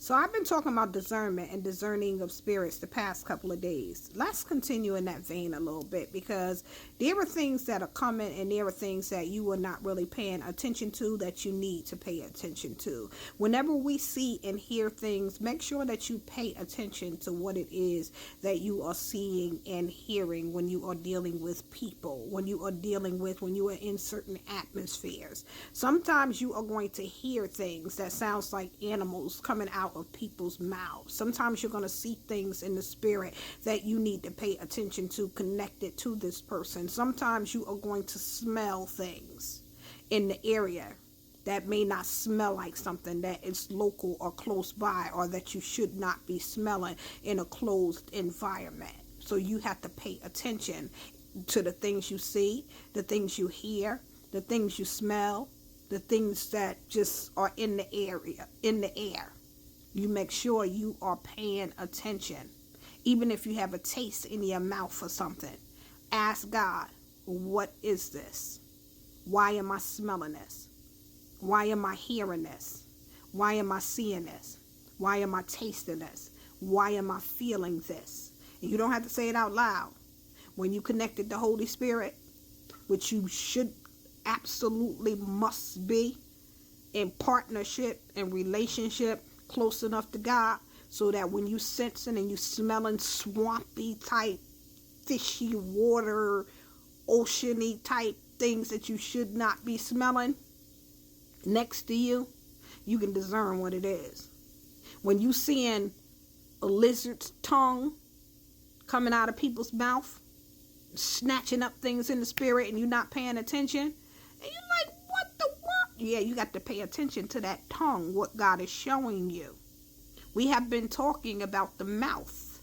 So I've been talking about discernment and discerning of spirits the past couple of days. Let's continue in that vein a little bit, because there are things that are coming and there are things that you are not really paying attention to that you need to pay attention to. Whenever we see and hear things, make sure that you pay attention to what it is that you are seeing and hearing when you are dealing with people, when you are in certain atmospheres. Sometimes you are going to hear things that sounds like animals coming out of people's mouths. Sometimes you're going to see things in the spirit that you need to pay attention to, connected to this person. Sometimes you are going to smell things in the area that may not smell like something that is local or close by, or that you should not be smelling in a closed environment. So you have to pay attention to the things you see, the things you hear, the things you smell, the things that just are in the air. You make sure you are paying attention. Even if you have a taste in your mouth for something, ask God, what is this? Why am I smelling this? Why am I hearing this? Why am I seeing this? Why am I tasting this? Why am I feeling this? And you don't have to say it out loud. When you connected the Holy Spirit, which you should absolutely must be in partnership and relationship close enough to God, so that when you sensing and you smelling swampy type, fishy water, oceany type things that you should not be smelling next to you, you can discern what it is. When you seeing a lizard's tongue coming out of people's mouth, snatching up things in the spirit, and you're not paying attention, and you're like, what the what? Yeah, you got to pay attention to that tongue, what God is showing you. We have been talking about the mouth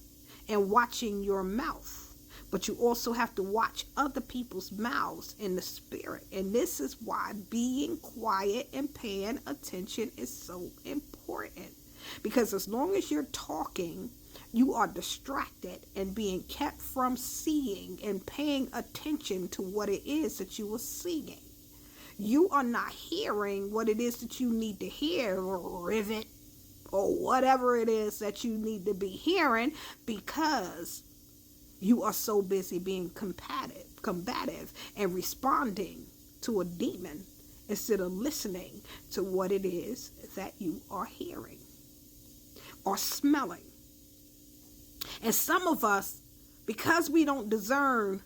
and watching your mouth, but you also have to watch other people's mouths in the spirit. And this is why being quiet and paying attention is so important. Because as long as you're talking, you are distracted and being kept from seeing and paying attention to what it is that you are seeing. You are not hearing what it is that you need to hear, or rivet, or whatever it is that you need to be hearing, because you are so busy being combative and responding to a demon instead of listening to what it is that you are hearing or smelling. And some of us, because we don't discern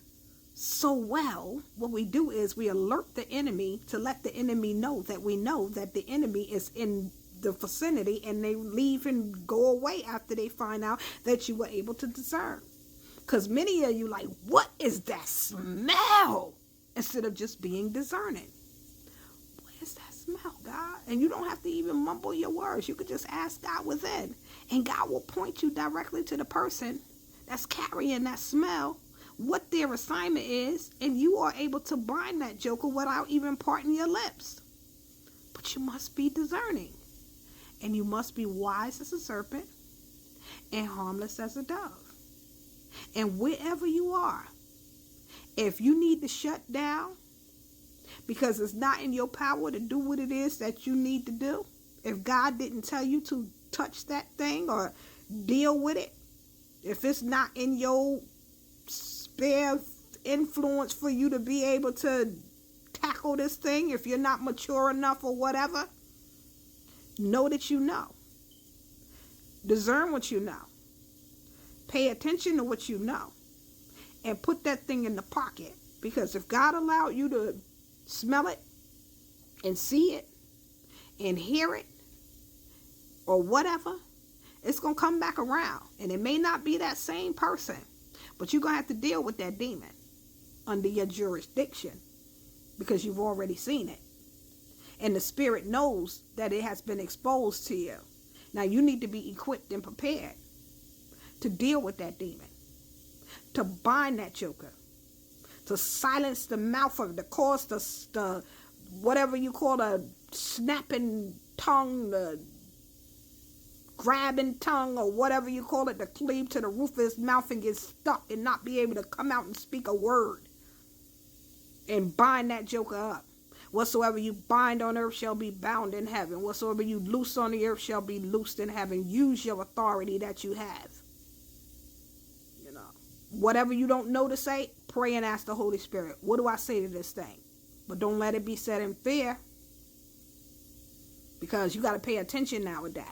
so well, what we do is we alert the enemy to let the enemy know that we know that the enemy is in the vicinity, and they leave and go away after they find out that you were able to discern. Because many of you like, what is that smell? Instead of just being discerning. What is that smell, God? And you don't have to even mumble your words. You could just ask God within, and God will point you directly to the person that's carrying that smell, what their assignment is, and you are able to bind that joker without even parting your lips. But you must be discerning. And you must be wise as a serpent and harmless as a dove. And wherever you are, if you need to shut down because it's not in your power to do what it is that you need to do, if God didn't tell you to touch that thing or deal with it, if it's not in your spare influence for you to be able to tackle this thing, if you're not mature enough or whatever, know that you know. Discern what you know. Pay attention to what you know. And put that thing in the pocket. Because if God allowed you to smell it and see it and hear it or whatever, it's going to come back around. And it may not be that same person, but you're going to have to deal with that demon under your jurisdiction because you've already seen it. And the spirit knows that it has been exposed to you. Now you need to be equipped and prepared to deal with that demon, to bind that joker, to silence the mouth of it, to cause the whatever you call the snapping tongue, the grabbing tongue, or whatever you call it, to cleave to the roof of his mouth and get stuck and not be able to come out and speak a word, and bind that joker up. Whatsoever you bind on earth shall be bound in heaven. Whatsoever you loose on the earth shall be loosed in heaven. Use your authority that you have. You know, whatever you don't know to say, pray and ask the Holy Spirit. What do I say to this thing? But don't let it be said in fear, because you got to pay attention nowadays.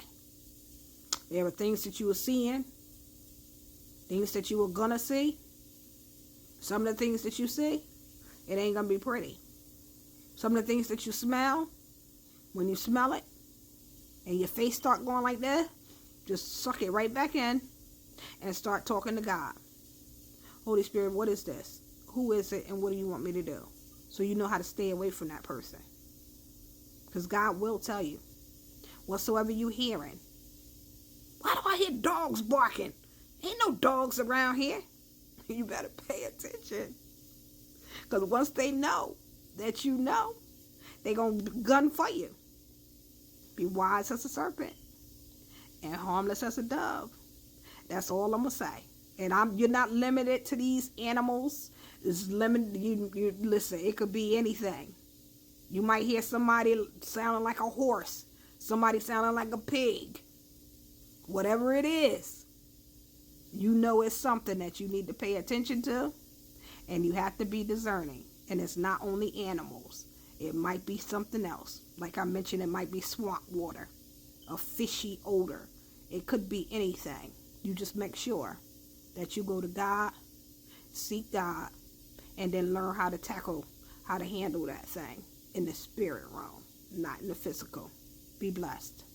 There are things that you were seeing, things that you were going to see. Some of the things that you see, it ain't going to be pretty. Some of the things that you smell, when you smell it and your face start going like that, just suck it right back in and start talking to God. Holy Spirit, what is this? Who is it, and what do you want me to do? So you know how to stay away from that person. Because God will tell you. Whatsoever you hearing. Why do I hear dogs barking? Ain't no dogs around here. You better pay attention. Because once they know that you know, they going to gun for you. Be wise as a serpent and harmless as a dove. That's all I'm going to say. And you're not limited to these animals. It's limited. You listen, it could be anything. You might hear somebody sounding like a horse, somebody sounding like a pig. Whatever it is, you know it's something that you need to pay attention to, and you have to be discerning. And it's not only animals. It might be something else. Like I mentioned, it might be swamp water, a fishy odor. It could be anything. You just make sure that you go to God, seek God, and then learn how to handle that thing in the spirit realm, not in the physical. Be blessed.